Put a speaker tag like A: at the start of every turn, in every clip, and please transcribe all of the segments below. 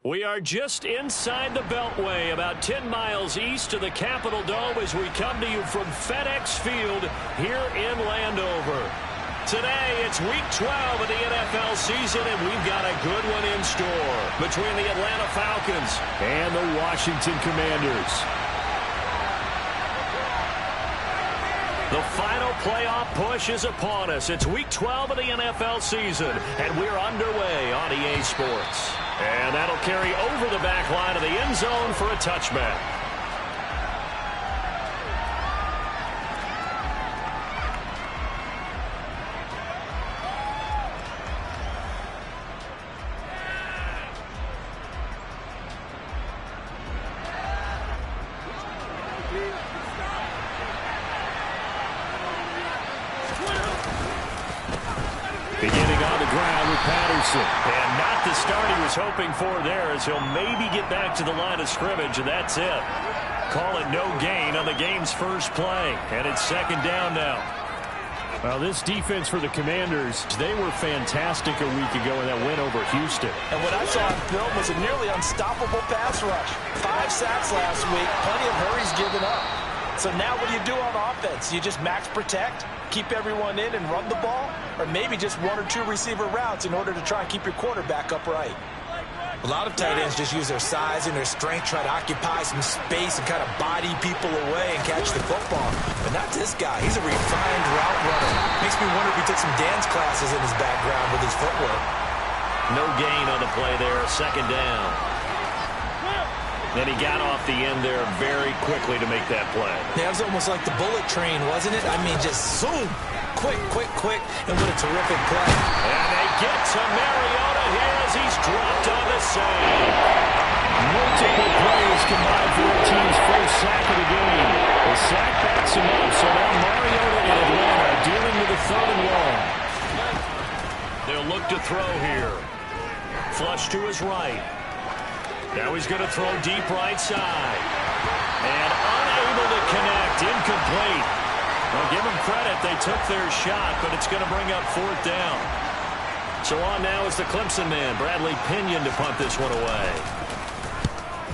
A: We are just inside the Beltway, about 10 miles east of the Capitol Dome as we come to you from FedEx Field here in Landover. Today, it's Week 12 of the NFL season, and we've got a good one in store between the Atlanta Falcons and the Washington Commanders. The final playoff push is upon us. It's Week 12 of the NFL season, and we're underway on EA Sports. And that'll carry over the back line of the end zone for a touchback. Beginning on the ground with Patterson. And not the start he was hoping for there, as he'll maybe get back to the line of scrimmage, and that's it. Call it no gain on the game's first play. And it's second down now. Well, this defense for the Commanders, they were fantastic a week ago in that win over Houston.
B: And what I saw on film was a nearly unstoppable pass rush. 5 sacks last week, plenty of hurries given up. So now what do you do on offense? You just max protect, keep everyone in and run the ball, or maybe just 1 or 2 receiver routes in order to try and keep your quarterback upright. A lot of tight ends just use their size and their strength, try to occupy some space and kind of body people away and catch the football. But not this guy. He's a refined route runner. Makes me wonder if he took some dance classes in his background with his footwork.
A: No gain on the play there, second down. Then he got off the end there very quickly to make that play.
B: Yeah, it was almost like the bullet train, wasn't it? I mean, just zoom. Quick, and what a terrific play.
A: And they get to Mariota here as he's dropped on the save.
C: Multiple plays combined for the team's first sack of the game. The sack backs him up, so now Mariota in Atlanta dealing with a 3rd and long.
A: They'll look to throw here. Flush to his right. Now he's going to throw deep right side. And unable to connect, incomplete. Well, give them credit. They took their shot, but it's going to bring up 4th down. So on now is the Clemson man, Bradley Pinion, to punt this one away.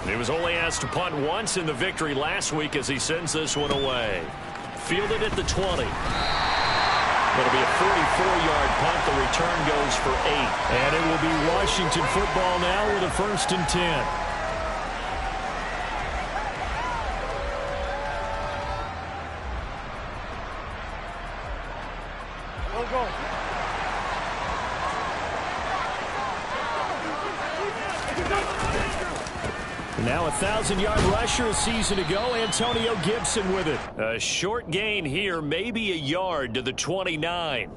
A: He was only asked to punt once in the victory last week as he sends this one away. Fielded at the 20. It'll be a 44-yard punt. The return goes for 8.
C: And it will be Washington football now with a 1st and 10. Now a 1,000-yard rusher a season ago, Antonio Gibson with it.
A: A short gain here, maybe a yard to the 29.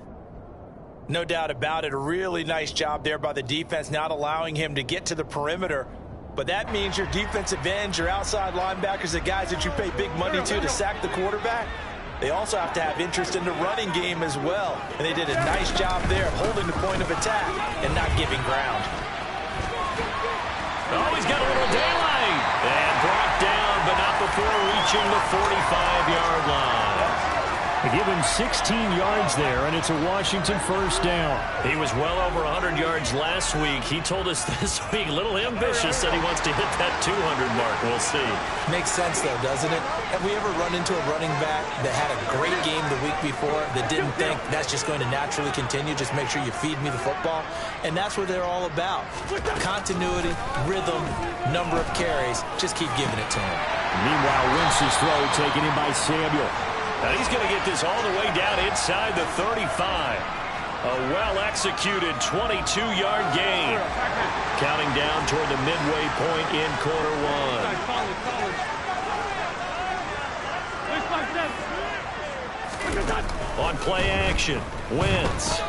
B: No doubt about it. A really nice job there by the defense, not allowing him to get to the perimeter. But that means your defensive ends, your outside linebackers, the guys that you pay big money to sack the quarterback, they also have to have interest in the running game as well. And they did a nice job there of holding the point of attack and not giving ground.
A: Oh, he's got a little daylight. And brought down, but not before reaching the 45-yard line.
C: They give him 16 yards there, and it's a Washington 1st down.
A: He was well over 100 yards last week. He told us this week, a little ambitious, said he wants to hit that 200 mark. We'll see.
B: Makes sense, though, doesn't it? Have we ever run into a running back that had a great game the week before that didn't think that's just going to naturally continue? Just make sure you feed me the football. And that's what they're all about. Continuity, rhythm, number of carries. Just keep giving it to him.
C: Meanwhile, Wentz's throw taken in by Samuel.
A: Now he's going to get this all the way down inside the 35. A well-executed 22-yard gain. Counting down toward the midway point in quarter 1. On play action, Wentz.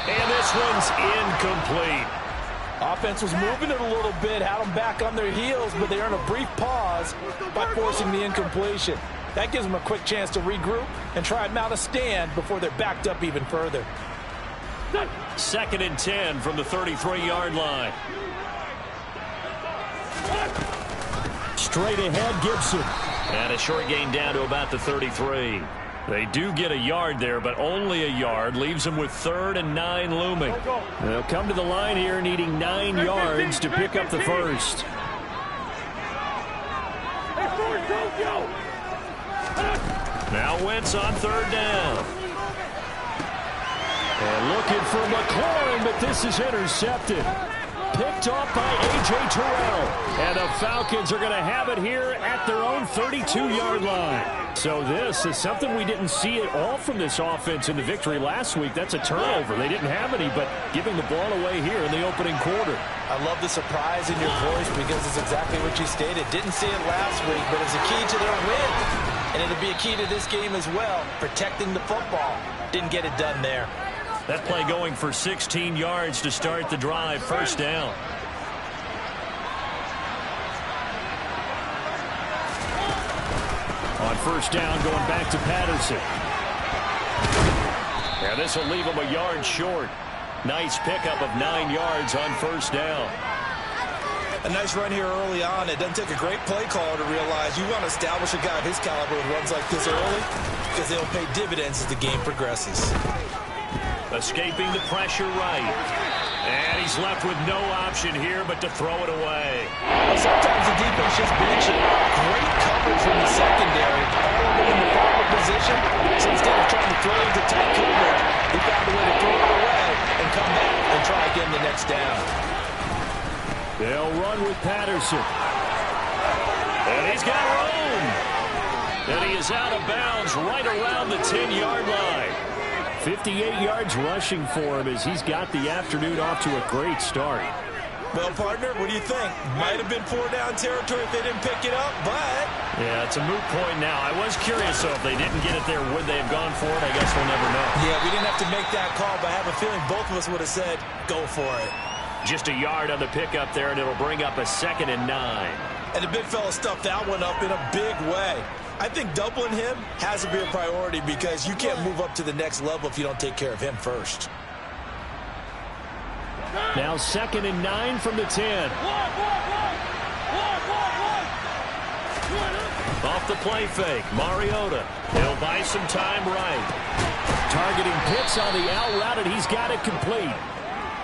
A: And this one's incomplete.
B: Offense was moving it a little bit, had them back on their heels, but they earned a brief pause by forcing the incompletion. That gives them a quick chance to regroup and try and mount a stand before they're backed up even further.
A: 2nd and 10 from the 33-yard line.
C: Straight ahead, Gibson.
A: And a short gain down to about the 33. They do get a yard there, but only a yard. Leaves them with 3rd and 9 looming.
C: They'll come to the line here needing 9 yards to pick up the first.
A: Now Wentz on 3rd down.
C: And looking for McLaurin, but this is intercepted. Picked off by A.J. Terrell. And the Falcons are going to have it here at their own 32-yard line. So this is something we didn't see at all from this offense in the victory last week. That's a turnover. They didn't have any, but giving the ball away here in the opening quarter.
B: I love the surprise in your voice because it's exactly what you stated. Didn't see it last week, but it's a key to their win. And it'll be a key to this game as well, protecting the football. Didn't get it done there.
A: That play going for 16 yards to start the drive. 1st down.
C: On 1st down, going back to Patterson.
A: Yeah, this will leave him a yard short. Nice pickup of 9 yards on 1st down.
B: A nice run here early on. It doesn't take a great play caller to realize you want to establish a guy of his caliber who runs like this early because they'll pay dividends as the game progresses.
A: Escaping the pressure right. And he's left with no option here but to throw it away.
B: Well, sometimes the defense just beats you. Great coverage from the secondary. All of them in the proper position. So instead of trying to throw into tight coverage, he found a way to throw it away and come back and try again the next down.
C: They'll run with Patterson.
A: And he's got room. And he is out of bounds right around the 10-yard line.
C: 58 yards rushing for him as he's got the afternoon off to a great start.
B: Well, partner, what do you think? Might have been 4-down territory if they didn't pick it up, but...
A: Yeah, it's a moot point now. I was curious, so if they didn't get it there, would they have gone for it? I guess we'll never know.
B: Yeah, we didn't have to make that call, but I have a feeling both of us would have said, go for it.
A: Just a yard on the pickup there, and it'll bring up a 2nd and 9.
B: And the big fella stuffed that one up in a big way. I think doubling him has to be a priority because you can't move up to the next level if you don't take care of him first.
C: Now 2nd and 9 from the 10.
A: Off the play fake, Mariota. He'll buy some time right.
C: Targeting Pitts on the out route, and he's got it complete.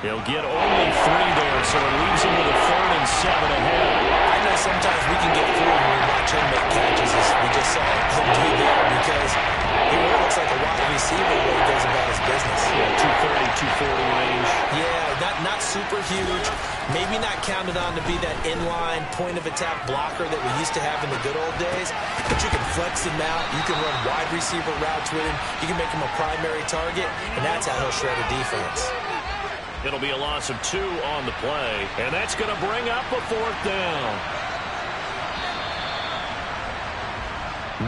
A: He'll get only 3 there, so it leaves him with a 3rd and 7 ahead.
B: I know sometimes we can get fooled when we watch him make catches, as we just saw him do there, because he really looks like a wide receiver when he goes about his business.
A: Yeah, 230, 240 range.
B: Yeah, not super huge. Maybe not counted on to be that inline point-of-attack blocker that we used to have in the good old days, but you can flex him out. You can run wide receiver routes with him. You can make him a primary target, and that's how he'll shred a defense.
A: It'll be a loss of 2 on the play, and that's going to bring up a 4th down.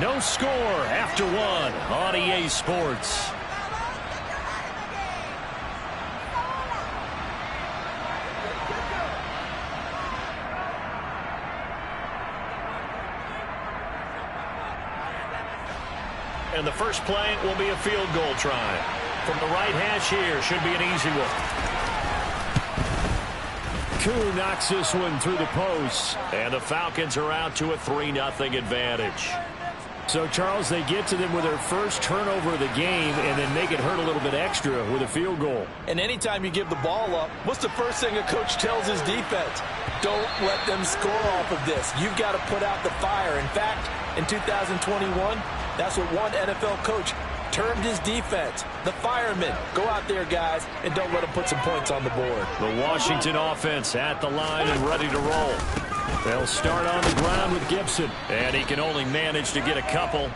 A: No score after 1 on EA Sports. And the first play will be a field goal try. From the right hash here, should be an easy one.
C: Koo knocks this one through the post.
A: And the Falcons are out to a 3-0 advantage.
C: So, Charles, they get to them with their first turnover of the game and then make it hurt a little bit extra with a field goal.
B: And anytime you give the ball up, what's the first thing a coach tells his defense? Don't let them score off of this. You've got to put out the fire. In fact, in 2021, that's what one NFL coach termed his defense, the firemen. Go out there, guys, and don't let them put some points on the board.
A: The Washington offense at the line and ready to roll.
C: They'll start on the ground with Gibson.
A: And he can only manage to get a couple.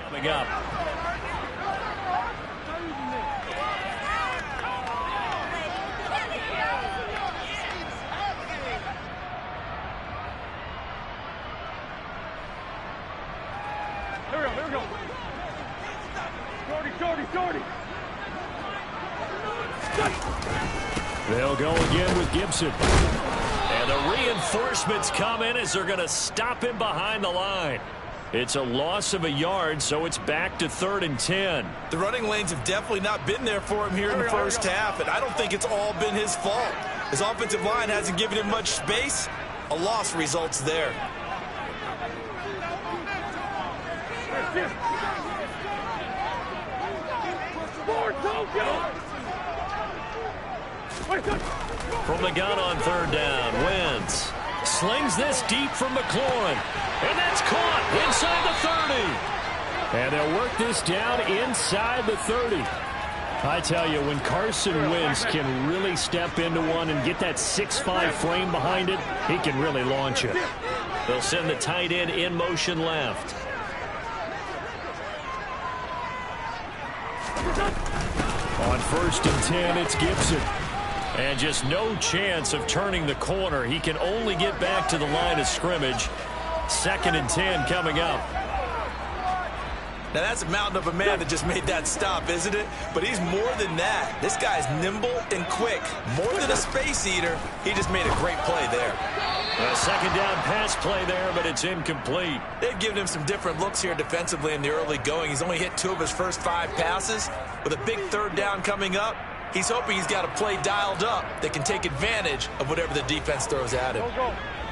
A: Coming up.
D: Here we go. Shorty.
C: They'll go again with Gibson.
A: And the reinforcements come in as they're going to stop him behind the line. It's a loss of a yard, so it's back to 3rd and 10.
B: The running lanes have definitely not been there for him here in the first half, and I don't think it's all been his fault. His offensive line hasn't given him much space. A loss results there.
A: From the gun on 3rd down, Wentz slings this deep from McLaurin, and that's caught inside the 30.
C: And they'll work this down inside the 30. I tell you, when Carson Wentz can really step into one and get that 6'5" frame behind it, he can really launch it.
A: They'll send the tight end in motion left.
C: On 1st and 10, it's Gibson.
A: And just no chance of turning the corner. He can only get back to the line of scrimmage. 2nd and 10 coming up.
B: Now that's a mountain of a man that just made that stop, isn't it? But he's more than that. This guy's nimble and quick. More than a space eater. He just made a great play there.
A: A 2nd down pass play there, but it's incomplete.
B: They've given him some different looks here defensively in the early going. He's only hit 2 of his first 5 passes. With a big 3rd down coming up, he's hoping he's got a play dialed up that can take advantage of whatever the defense throws at him.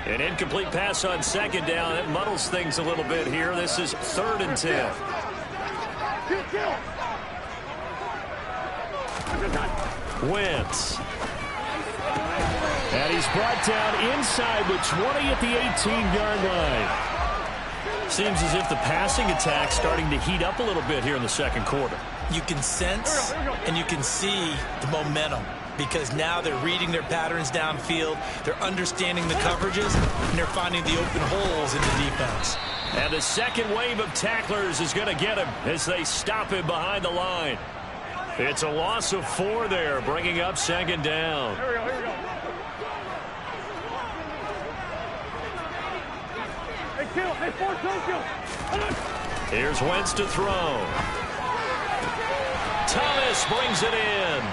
A: An incomplete pass on 2nd down. It muddles things a little bit here. This is 3rd and 10. Wentz.
C: And he's brought down inside the 20 at the 18-yard line.
A: Seems as if the passing attack's starting to heat up a little bit here in the 2nd quarter.
B: You can sense and you can see the momentum because now they're reading their patterns downfield, they're understanding the coverages, and they're finding the open holes in the defense.
A: And the 2nd wave of tacklers is going to get him as they stop him behind the line. It's a loss of 4 there, bringing up 2nd down.
D: Here we go. Hey,
A: Here's Wentz to throw. Thomas brings it in.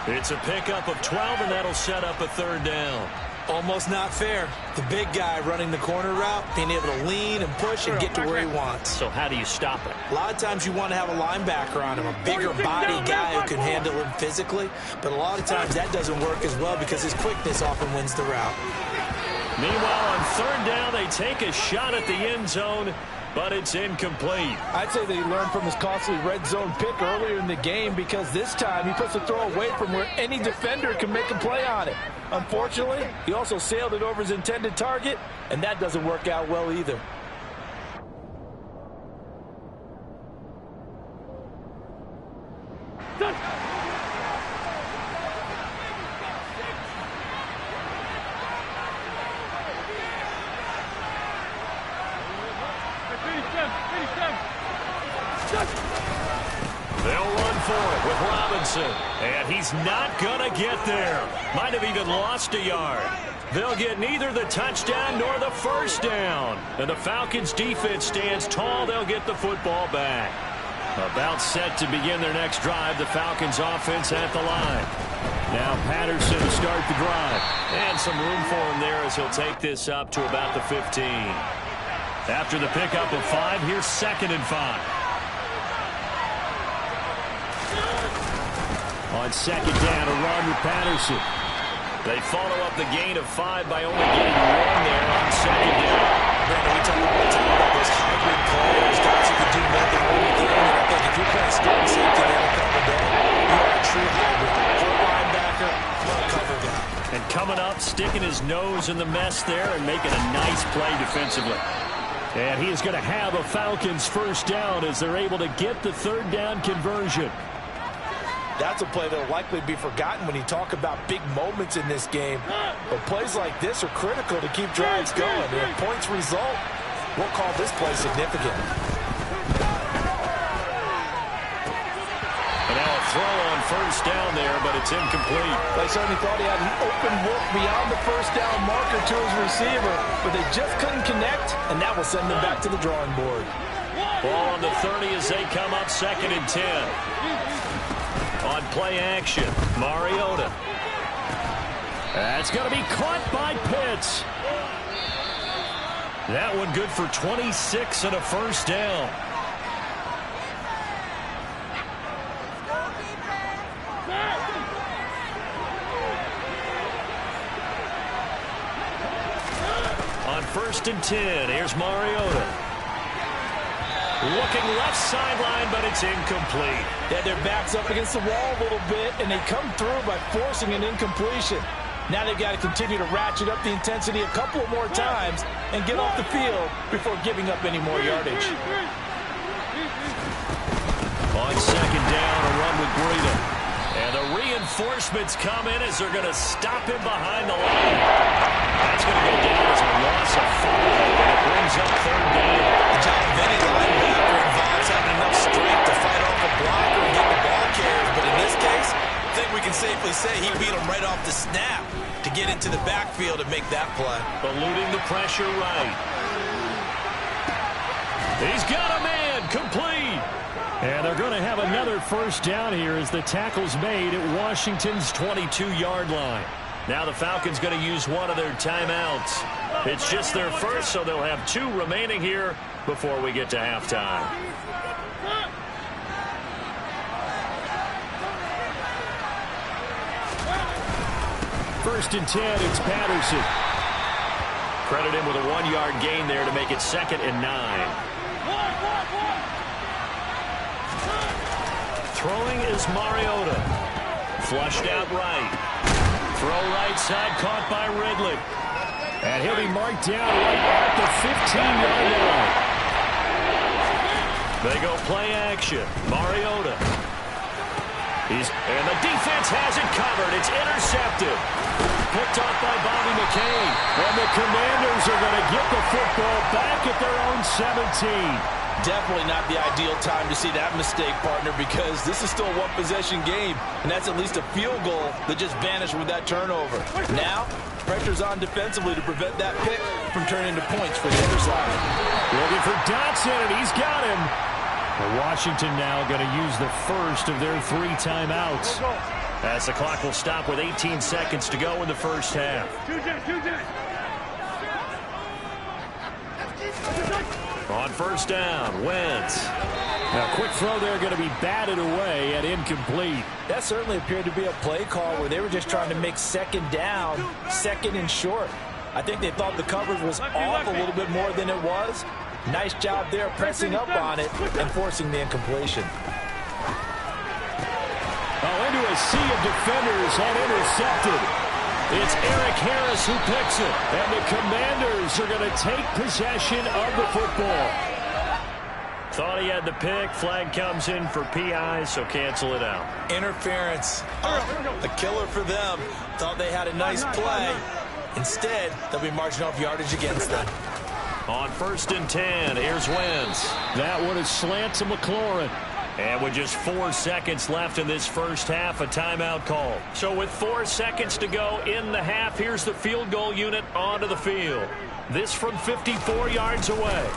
A: It's a pickup of 12, and that'll set up a 3rd down.
B: Almost not fair. The big guy running the corner route, being able to lean and push and get to where he wants.
A: So how do you stop it?
B: A lot of times you want to have a linebacker on him, a bigger body guy who can handle him physically. But a lot of times that doesn't work as well because his quickness often wins the route.
A: Meanwhile, on 3rd down, they take a shot at the end zone, but it's incomplete.
E: I'd say they learned from his costly red zone pick earlier in the game because this time he puts the throw away from where any defender can make a play on it. Unfortunately, he also sailed it over his intended target, and that doesn't work out well either.
A: They'll run for it with Robinson, and he's not going to get there. Might have even lost a yard. They'll get neither the touchdown nor the 1st down. And the Falcons' defense stands tall. They'll get the football back. About set to begin their next drive, the Falcons' offense at the line. Now Patterson to start the drive. And some room for him there as he'll take this up to about the 15. After the pickup of 5, here's 2nd and 5.
C: On 2nd down, a run with Patterson.
A: They follow up the gain of 5 by only getting 1 there on 2nd down.
B: Brandon, we talk all the time about those hybrid players, guys who can do more than one thing. And I think if you're playing strong safety the NFL today, you are a true hybrid. Full linebacker, front cover guy.
A: And coming up, sticking his nose in the mess there and making a nice play defensively.
C: And he is going to have a Falcons 1st down as they're able to get the 3rd down conversion.
E: That's a play that will likely be forgotten when you talk about big moments in this game. But plays like this are critical to keep drives going. And if points result, we'll call this play significant.
A: throw on first down there, but it's incomplete.
E: They certainly thought he had an open look beyond the first down marker to his receiver, but they just couldn't connect, and that will send them back to the drawing board.
A: Ball on the 30 as they come up 2nd and 10. On play action, Mariota.
C: That's going to be caught by Pitts.
A: That one good for 26 and a first down. On 1st and 10, here's Mariota. Looking left sideline, but it's incomplete.
E: They had their backs up against the wall a little bit, and they come through by forcing an incompletion. Now they've got to continue to ratchet up the intensity a couple of more times and get off the field before giving up any more yardage.
A: On 2nd down, a run with Breida. And the reinforcements come in as they're going to stop him behind the line. That's going to go down as a loss of 5, and it brings up 3rd down.
B: The job of any linebacker involves having enough strength to fight off a blocker and get the ball carriers, but in this case, I think we can safely say he beat him right off the snap to get into the backfield and make that play.
A: Eluding the pressure right. He's got a man, complete.
C: And they're going to have another first down here as the tackle's made at Washington's 22-yard line.
A: Now the Falcons going to use one of their timeouts. It's just their first, so they'll have 2 remaining here before we get to halftime.
C: First and 10, it's Patterson.
A: Credit him with a 1-yard gain there to make it 2nd and 9. Throwing is Mariota. Flushed out right. Throw right side, caught by Ridley.
C: And he'll be marked down right at the 15-yard line.
A: They go play action. Mariota. And the defense has it covered. It's intercepted. Picked off by Bobby McCain.
C: And the Commanders are going to get the football back at their own 17.
E: Definitely not the ideal time to see that mistake, partner, because this is still a one-possession game, and that's at least a field goal that just vanished with that turnover. Now, pressure's on defensively to prevent that pick from turning into points for the other side.
C: Looking for Dotson, and he's got him. Washington now going to use the first of their 3 timeouts.
A: As the clock will stop with 18 seconds to go in the first half. On first down, Wentz.
C: Now, quick throw there going to be batted away and incomplete.
E: That certainly appeared to be a play call where they were just trying to make 2nd down, 2nd and short. I think they thought the coverage was off a little bit more than it was. Nice job there pressing up on it and forcing the incompletion.
C: Oh, into a sea of defenders and intercepted.
A: It's Eric Harris who picks it.
C: And the Commanders are going to take possession of the football.
A: Thought he had the pick. Flag comes in for PI, so cancel it out.
B: Interference. A killer for them. Thought they had a nice play. Instead, they'll be marching off yardage against them.
A: On 1st and 10, here's Wentz.
C: That one is slant to McLaurin.
A: And with just 4 seconds left in this first half, a timeout call. So with 4 seconds to go in the half, here's the field goal unit onto the field. This from 54 yards away.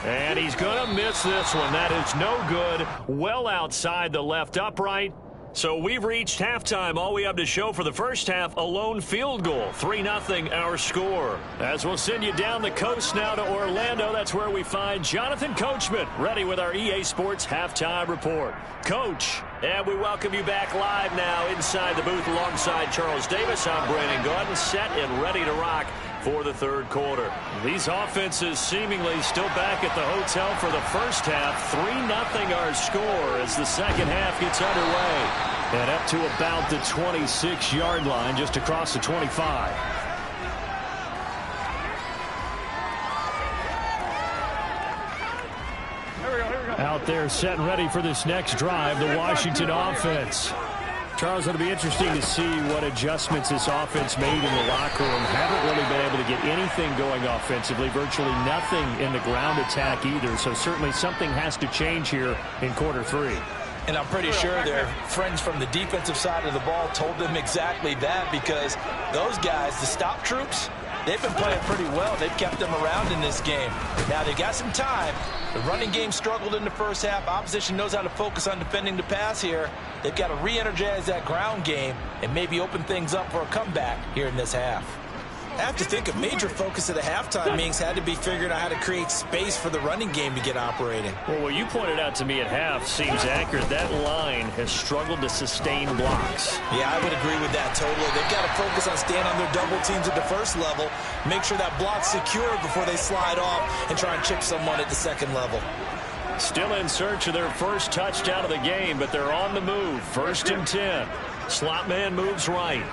A: And he's going to miss this one. That is no good. Well outside the left upright. So we've reached halftime. All we have to show for the first half, a lone field goal. 3-0 our score. As we'll send you down the coast now to Orlando, that's where we find Jonathan Coachman, ready with our EA Sports Halftime Report. Coach, and we welcome you back live now inside the booth alongside Charles Davis. I'm Brandon Gordon, set and ready to rock for the 3rd quarter. These offenses seemingly still back at the hotel for the first half. 3-0 our score as the second half gets underway. And up to about the 26-yard line, just across the 25.
C: Out there set and ready for this next drive, the Washington offense. Charles, it'll be interesting to see what adjustments this offense made in the locker room. Haven't really been able to get anything going offensively, virtually nothing in the ground attack either. So certainly something has to change here in quarter 3.
B: And I'm pretty sure their friends from the defensive side of the ball told them exactly that, because those guys, the stop troops, they've been playing pretty well. They've kept them around in this game. Now, they got some time. The running game struggled in the first half. Opposition knows how to focus on defending the pass here. They've got to re-energize that ground game and maybe open things up for a comeback here in this half.
E: I have to think a major focus of the halftime meetings had to be figuring out how to create space for the running game to get operating.
C: Well, what you pointed out to me at half seems accurate. That line has struggled to sustain blocks.
E: Yeah, I would agree with that totally. They've got to focus on staying on their double teams at the first level, make sure that block's secure before they slide off and try and chip someone at the second level.
C: Still in search of their first touchdown of the game, but they're on the move. 1st and 10. Slot man moves right.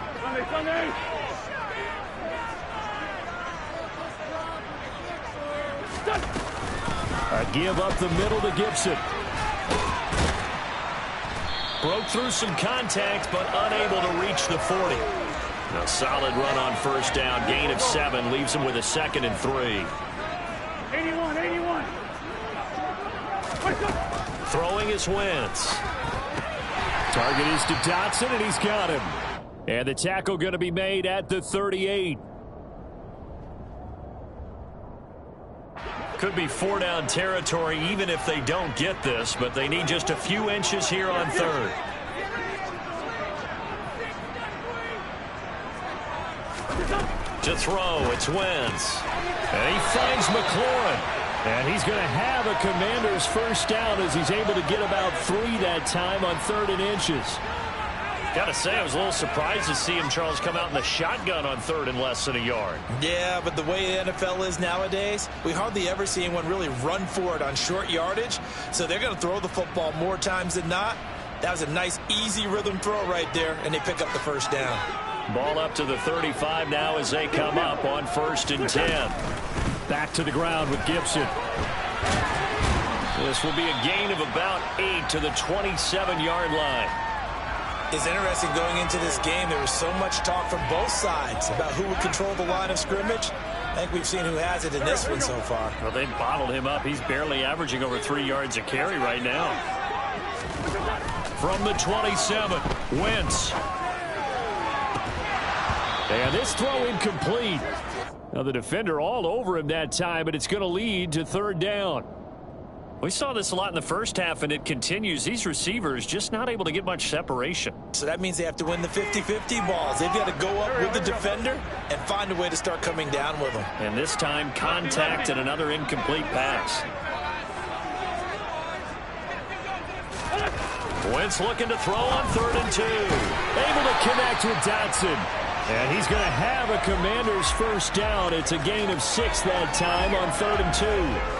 C: A give up the middle to Gibson. Broke through some contact, but unable to reach the 40. A solid run on 1st down. Gain of 7 leaves him with a 2nd and 3.
D: 81.
C: Throwing is Wentz. Target is to Dotson, and he's got him. And the tackle going to be made at the 38. Could be 4-down territory even if they don't get this, but they need just a few inches here on 3rd. To throw, it's Wentz. And he finds McLaurin. And he's going to have a Commander's 1st down as he's able to get about 3 that time on 3rd and inches. Got to say, I was a little surprised to see him, Charles, come out in the shotgun on 3rd and less than a yard.
E: Yeah, but the way the NFL is nowadays, we hardly ever see anyone really run for it on short yardage. So they're going to throw the football more times than not. That was a nice, easy rhythm throw right there, and they pick up the 1st down.
C: Ball up to the 35 now as they come up on 1st and 10. Back to the ground with Gibson. This will be a gain of about 8 to the 27-yard line.
E: It's interesting going into this game. There was so much talk from both sides about who would control the line of scrimmage. I think we've seen who has it in this one so far.
C: Well, they bottled him up. He's barely averaging over 3 yards a carry right now. From the 27, Wentz. And this throw incomplete. Now the defender all over him that time, but it's going to lead to 3rd down. We saw this a lot in the first half, and it continues. These receivers just not able to get much separation.
E: So that means they have to win the 50-50 balls. They've got to go up with the defender and find a way to start coming down with them.
C: And this time, contact and another incomplete pass. Wentz looking to throw on 3rd and 2. Able to connect with Dotson. And he's going to have a Commander's 1st down. It's a gain of 6 that time on 3rd and 2.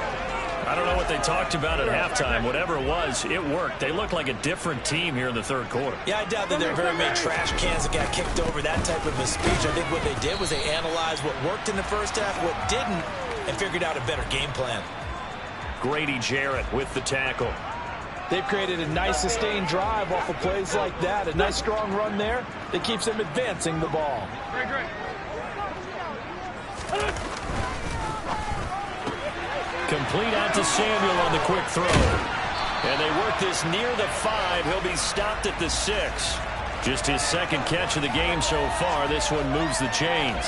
C: I don't know what they talked about at halftime. Whatever it was, it worked. They look like a different team here in the 3rd quarter.
E: Yeah, I doubt that there are very many trash cans that got kicked over, that type of a speech. I think what they did was they analyzed what worked in the first half, what didn't, and figured out a better game plan.
C: Grady Jarrett with the tackle.
B: They've created a nice sustained drive off of plays like that. A nice strong run there that keeps them advancing the ball.
C: Complete out to Samuel on the quick throw. And they work this near the 5. He'll be stopped at the 6. Just his 2nd catch of the game so far. This one moves the chains.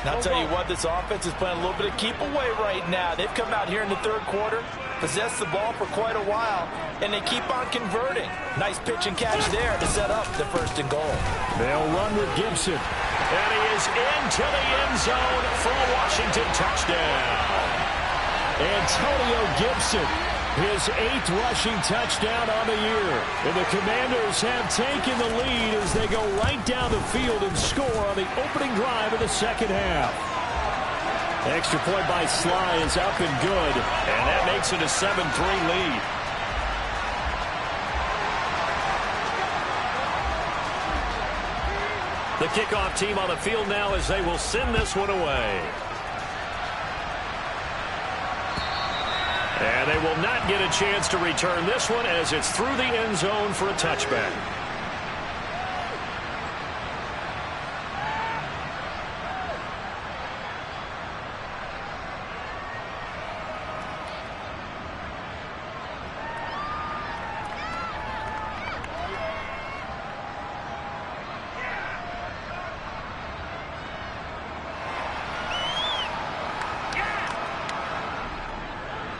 B: And I'll tell you what, this offense is playing a little bit of keep away right now. They've come out here in the 3rd quarter, possessed the ball for quite a while, and they keep on converting. Nice pitch and catch there to set up the 1st and goal.
C: They'll run with Gibson. And he is into the end zone for a Washington touchdown. Antonio Gibson, his 8th rushing touchdown on the year. And the Commanders have taken the lead as they go right down the field and score on the opening drive of the 2nd half. Extra point by Sly is up and good. And that makes it a 7-3 lead. The kickoff team on the field now as they will send this one away. And they will not get a chance to return this one as it's through the end zone for a touchback.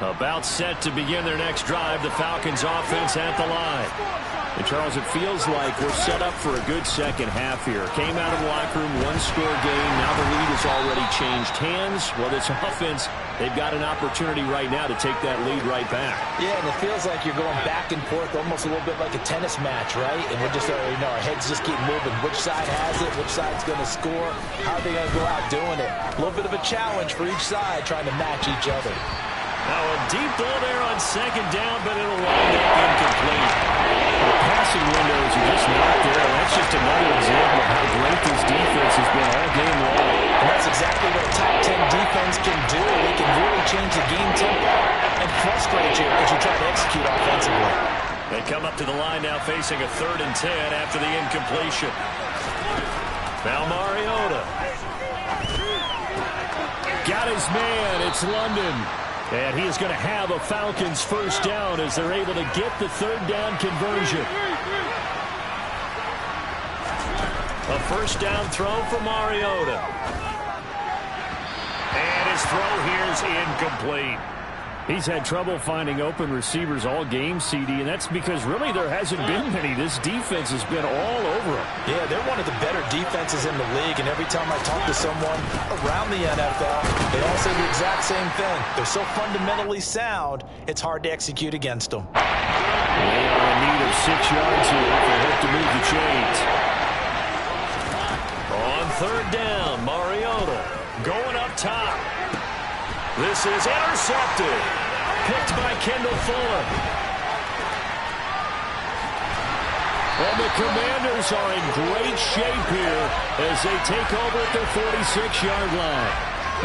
C: About set to begin their next drive, the Falcons offense at the line. And Charles, it feels like we're set up for a good second half here. Came out of the locker room, one-score game. Now the lead has already changed hands. Well, this offense, they've got an opportunity right now to take that lead right back.
B: Yeah, and it feels like you're going back and forth almost a little bit like a tennis match, right? And we're just, our heads just keep moving. Which side has it? Which side's going to score? How are they going to go out doing it? A little bit of a challenge for each side trying to match each other.
A: Now a deep ball there on second down, but it'll wind up incomplete.
C: The passing windows are just not there. That's just another example of how great this defense has been all game long.
B: And that's exactly what a top 10 defense can do. They can really change the game tempo and frustrate you as you try to execute offensively.
A: They come up to the line now facing a 3rd and 10 after the incompletion. Now Mariota.
C: Got his man. It's London. And he is going to have a Falcons first down as they're able to get the 3rd down conversion.
A: A first down throw for Mariota. And his throw here is incomplete.
C: He's had trouble finding open receivers all game, CD, and that's because really there hasn't been many. This defense has been all over him.
B: Yeah, they're one of the better defenses in the league, and every time I talk to someone around the NFL, they all say the exact same thing. They're so fundamentally sound, it's hard to execute against them.
C: They are in need of 6 yards here if they hope to move the chains.
A: On 3rd down, Mariota going up top. This is intercepted. Picked by Kendall Fuller.
C: And the Commanders are in great shape here as they take over at their 46-yard line.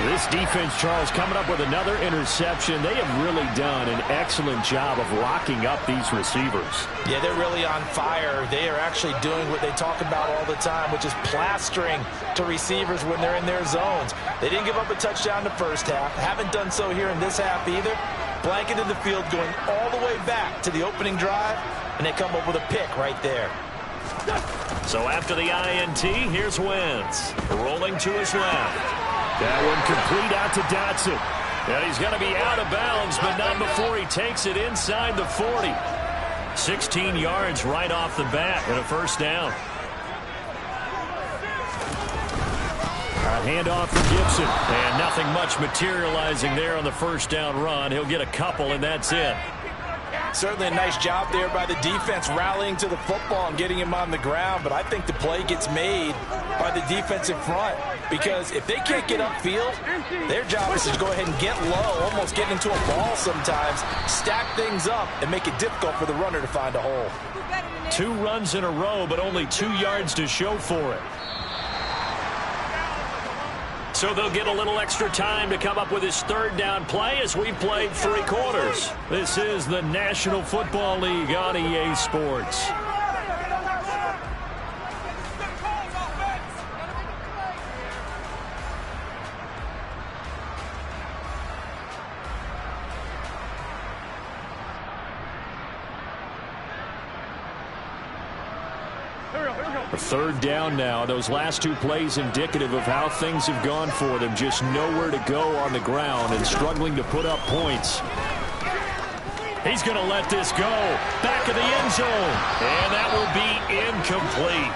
C: This defense, Charles, coming up with another interception. They have really done an excellent job of locking up these receivers.
B: Yeah, they're really on fire. They are actually doing what they talk about all the time, which is plastering to receivers when they're in their zones. They didn't give up a touchdown the first half. Haven't done so here in this half either. Blanketed the field going all the way back to the opening drive, and they come up with a pick right there.
A: So after the INT, here's Wentz. Rolling to his left.
C: That one complete out to Dotson.
A: And he's going to be out of bounds, but not before he takes it inside the 40. 16 yards right off the bat and a first down.
C: Handoff for Gibson.
A: And nothing much materializing there on the first down run. He'll get a couple, and that's it.
B: Certainly a nice job there by the defense rallying to the football and getting him on the ground, but I think the play gets made by the defensive front because if they can't get upfield, their job is to go ahead and get low, almost get into a ball sometimes, stack things up, and make it difficult for the runner to find a hole.
A: 2 runs in a row, but only 2 yards to show for it. So they'll get a little extra time to come up with his 3rd down play as we played 3 quarters. This is the National Football League on EA Sports.
C: A 3rd down now. Those last 2 plays indicative of how things have gone for them. Just nowhere to go on the ground and struggling to put up points.
A: He's going to let this go. Back of the end zone. And that will be incomplete.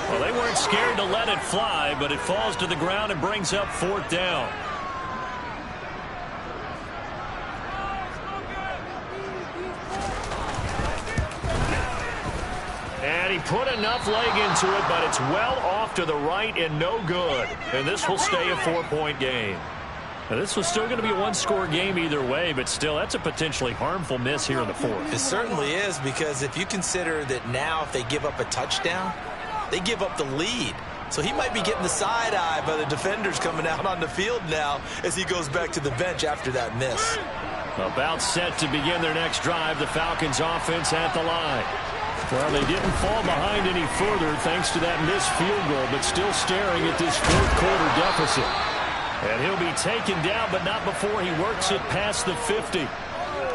A: Well, they weren't scared to let it fly, but it falls to the ground and brings up 4th down. And he put enough leg into it, but it's well off to the right and no good. And this will stay a 4-point game. Now, this was still going to be a 1-score game either way, but still, that's a potentially harmful miss here in the 4th.
B: It certainly is, because if you consider that now if they give up a touchdown, they give up the lead. So he might be getting the side eye by the defenders coming out on the field now as he goes back to the bench after that miss.
A: About set to begin their next drive, the Falcons offense at the line.
C: Well, they didn't fall behind any further thanks to that missed field goal, but still staring at this 4th quarter deficit.
A: And he'll be taken down, but not before he works it past the 50.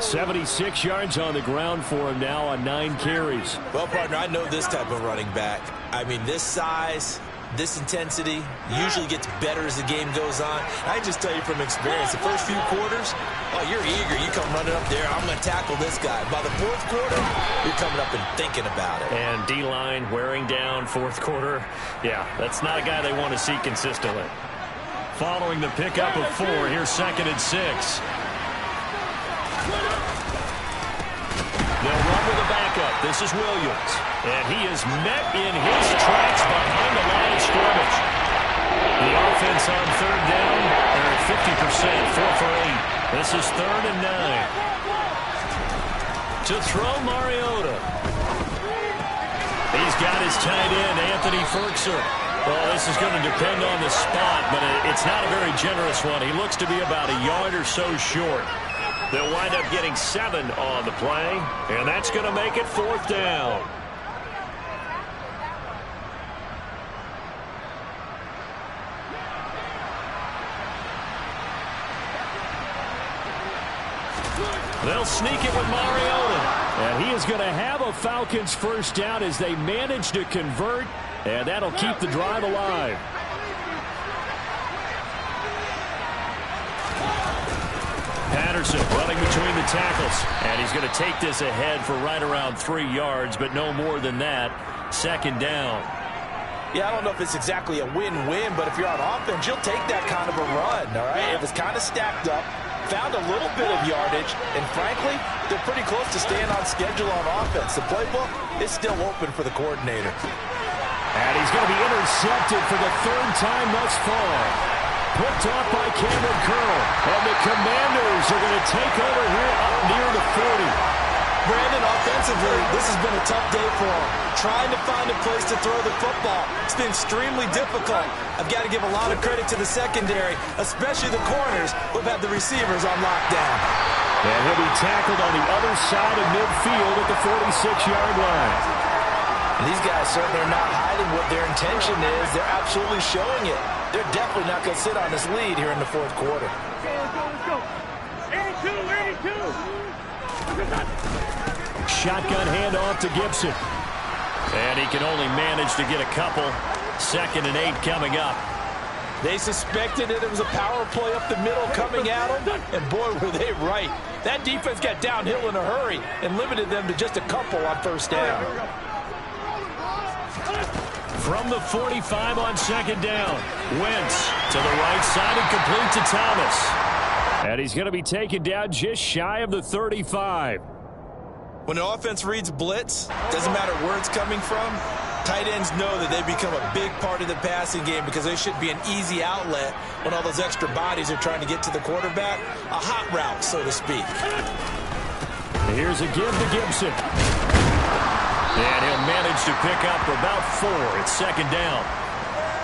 C: 76 yards on the ground for him now on 9 carries.
B: Well, partner, I know this type of running back. I mean, this size, this intensity usually gets better as the game goes on. I just tell you from experience, the first few quarters, oh, you're eager. You come running up there, I'm going to tackle this guy. By the fourth quarter, you're coming up and thinking about it.
A: And D-line wearing down fourth quarter. Yeah, that's not a guy they want to see consistently. Following the pickup of 4, here's 2nd and 6. They'll run with a backup. This is Williams. And he is met in his tracks behind the line of scrimmage. The offense on 3rd down. They're at 50%, 4 for 8. This is 3rd and 9. To throw, Mariota. He's got his tight end, Anthony Ferkser. Well, this is going to depend on the spot, but it's not a very generous one. He looks to be about a yard or so short. They'll wind up getting 7 on the play, and that's going to make it 4th down. They'll sneak it with Mariota.
C: And he is going to have a Falcons first down as they manage to convert, and that'll keep the drive alive.
A: Patterson running between the tackles. And he's going to take this ahead for right around 3 yards, but no more than that. 2nd down.
B: Yeah, I don't know if it's exactly a win-win, but if you're on offense, you'll take that kind of a run, all right? It was kind of stacked up, found a little bit of yardage, and frankly, they're pretty close to staying on schedule on offense. The playbook is still open for the coordinator.
C: And he's going to be intercepted for the 3rd time thus far. Picked off by Cameron Curl. And the Commanders are going to take over here up near the 40.
B: Brandon, offensively, this has been a tough day for him. Trying to find a place to throw the football. It's been extremely difficult. I've got to give a lot of credit to the secondary, especially the corners who've had the receivers on lockdown.
C: And he'll be tackled on the other side of midfield at the 46-yard line.
B: These guys certainly are not hiding what their intention is. They're absolutely showing it. They're definitely not going to sit on this lead here in the 4th quarter.
D: Let's go. 82, 82.
C: Shotgun handoff to Gibson.
A: And he can only manage to get a couple. 2nd and 8 coming up.
B: They suspected that it was a power play up the middle coming at them, and boy, were they right. That defense got downhill in a hurry and limited them to just a couple on 1st down.
A: From the 45 on 2nd down. Wentz to the right side and complete to Thomas.
C: And he's going to be taken down just shy of the 35.
B: When the offense reads blitz, doesn't matter where it's coming from, tight ends know that they become a big part of the passing game because they should be an easy outlet when all those extra bodies are trying to get to the quarterback. A hot route, so to speak.
C: Here's a give to Gibson.
A: And he'll manage to pick up about 4. It's 2nd down.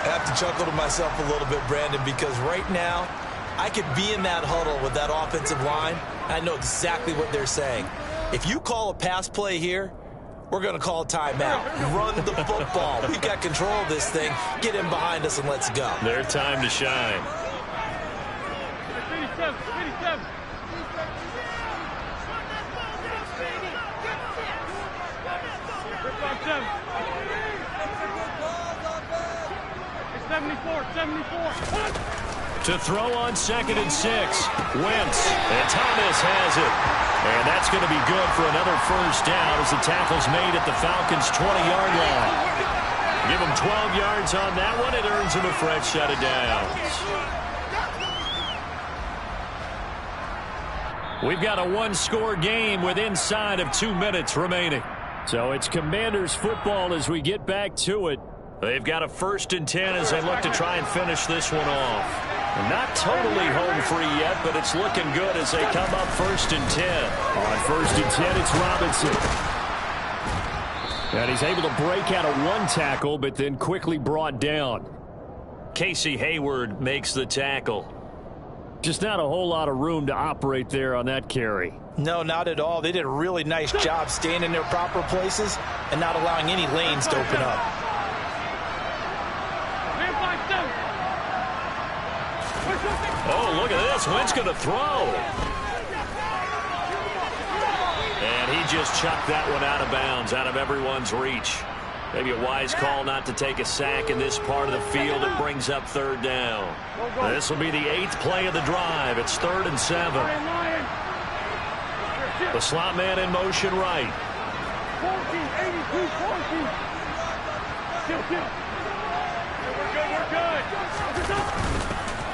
B: I have to chuckle to myself a little bit, Brandon, because right now I could be in that huddle with that offensive line. I know exactly what they're saying. If you call a pass play here, we're going to call a timeout. Run the football. We've got control of this thing. Get in behind us and let's go.
A: Their time to shine.
D: 87, 87. It's 74, 74.
A: To throw on 2nd and 6. Wentz. And Thomas has it. And that's going to be good for another 1st down as the tackle's made at the Falcons' 20-yard line. Give him 12 yards on that one. It earns him a fresh set of downs. We've got a 1-score game with inside of 2 minutes remaining.
C: So it's Commanders football as we get back to it.
A: They've got a 1st and 10 as they look to try and finish this one off. Not totally home free yet, but it's looking good as they come up 1st and 10.
C: On 1st and 10, it's Robinson. And he's able to break out of 1 tackle, but then quickly brought down.
A: Casey Hayward makes the tackle.
C: Just not a whole lot of room to operate there on that carry.
B: No, not at all. They did a really nice job staying in their proper places and not allowing any lanes to open up.
A: Oh, look at this. Wentz going to throw. And he just chucked that one out of bounds, out of everyone's reach. Maybe a wise call not to take a sack in this part of the field. It brings up third down. This will be the 8th play of the drive. It's 3rd and 7. The slot man in motion right.
D: 14, 82, 14. Kill. We're good.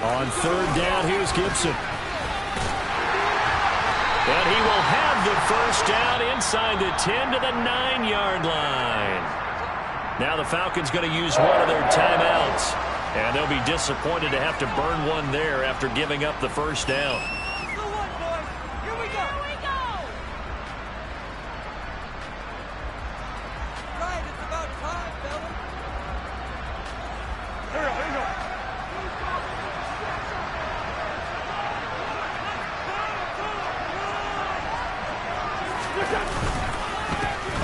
C: On 3rd down, here's Gibson. And he will have the first down inside the 10 to the 9-yard line. Now the Falcons going to use one of their timeouts. And they'll be disappointed to have to burn one there after giving up the first down.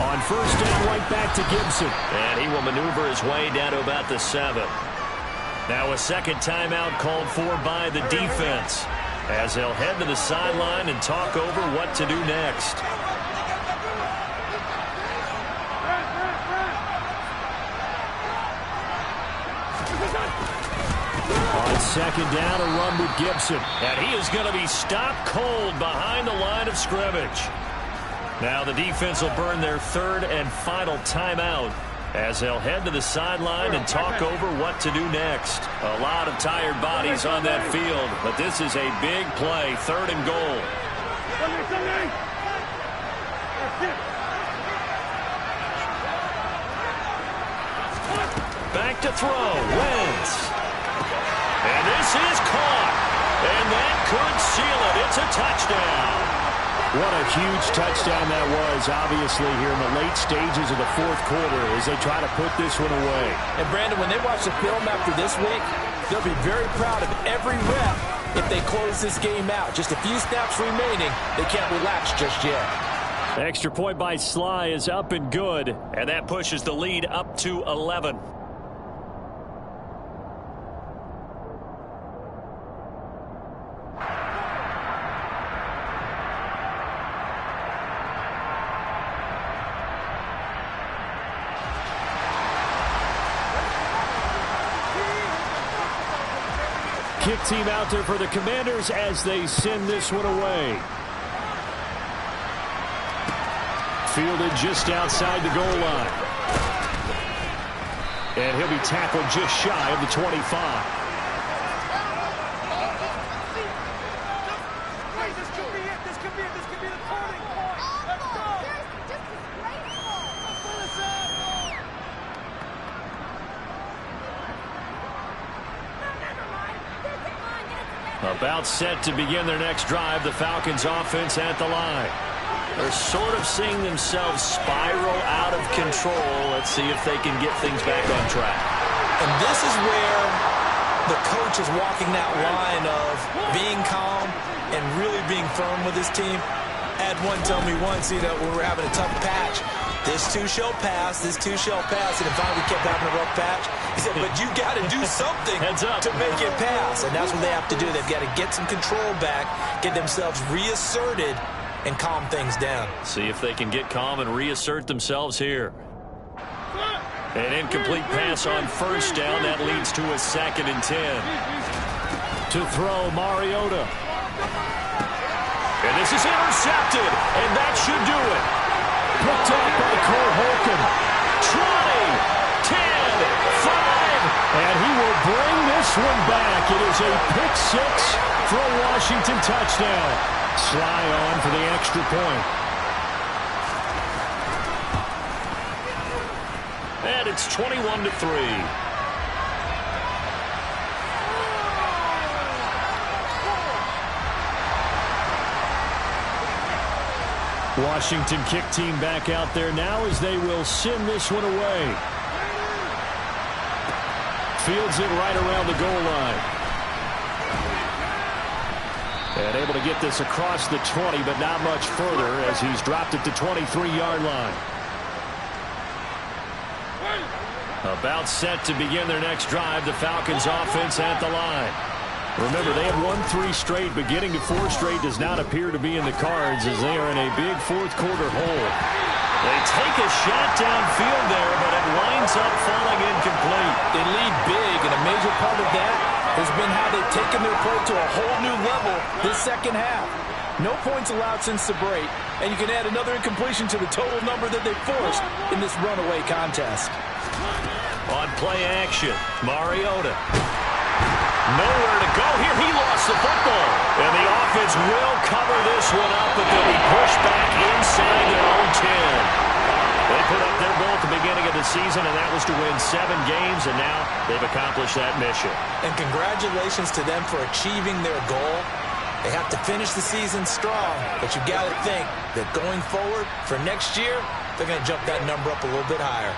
C: On 1st down, right back to Gibson.
A: And he will maneuver his way down to about the 7. Now a second timeout called for by the defense as they'll head to the sideline and talk over what to do next.
C: On 2nd down, a run with Gibson.
A: And he is going to be stopped cold behind the line of scrimmage. Now the defense will burn their 3rd and final timeout as they'll head to the sideline and talk over what to do next. A lot of tired bodies on that field, but this is a big play, 3rd and goal. Back to throw, Wentz. And this is caught. And that could seal it. It's a touchdown.
C: What a huge touchdown that was, obviously, here in the late stages of the 4th quarter as they try to put this one away.
E: And, Brandon, when they watch the film after this week, they'll be very proud of every rep if they close this game out. Just a few snaps remaining. They can't relax just yet.
C: Extra point by Sly is up and good.
A: And that pushes the lead up to 11.
C: Kick team out there for the Commanders as they send this one away. Fielded just outside the goal line. And he'll be tackled just shy of the 25.
D: This could be the turning point. Let's go.
C: About set to begin their next drive, the Falcons offense at the line.
A: They're sort of seeing themselves spiral out of control. Let's see if they can get things back on track.
B: And this is where the coach is walking that line of being calm and really being firm with his team. I had one tell me once, when we were having a tough patch, this too shall pass, this too shall pass. And if finally kept having a rough patch, he said, but you got to do something to make it pass. And that's what they have to do. They've got to get some control back, get themselves reasserted, and calm things down.
A: See if they can get calm and reassert themselves here. An incomplete pass on 1st down. That leads to a 2nd and 10.
C: To throw, Mariota.
A: And this is intercepted, and that should do it.
C: Picked up by Cole Holcomb.
A: 20, 10, 5.
C: And he will bring this one back. It is a pick 6 for a Washington touchdown. Sly on for the extra point.
A: And it's 21-3.
C: Washington kick team back out there now as they will send this one away. Fields it right around the goal line. And able to get this across the 20, but not much further as he's dropped it to 23-yard line. About set to begin their next drive, the Falcons offense at the line. Remember, they have won 3 straight, but getting to 4 straight does not appear to be in the cards as they are in a big 4th quarter hole.
A: They take a shot downfield there, but it winds up falling incomplete.
E: They lead big, and a major part of that has been how they've taken their play to a whole new level this second half. No points allowed since the break, and you can add another incompletion to the total number that they forced in this runaway contest.
A: On play action, Mariota. Nowhere to go here. He lost the football. And the offense will cover this one up, but they'll be pushed back inside their own 10. They put up their goal at the beginning of the season, and that was to win 7 games, and now they've accomplished that mission.
B: And congratulations to them for achieving their goal. They have to finish the season strong, but you got to think that going forward for next year, they're going to jump that number up a little bit higher.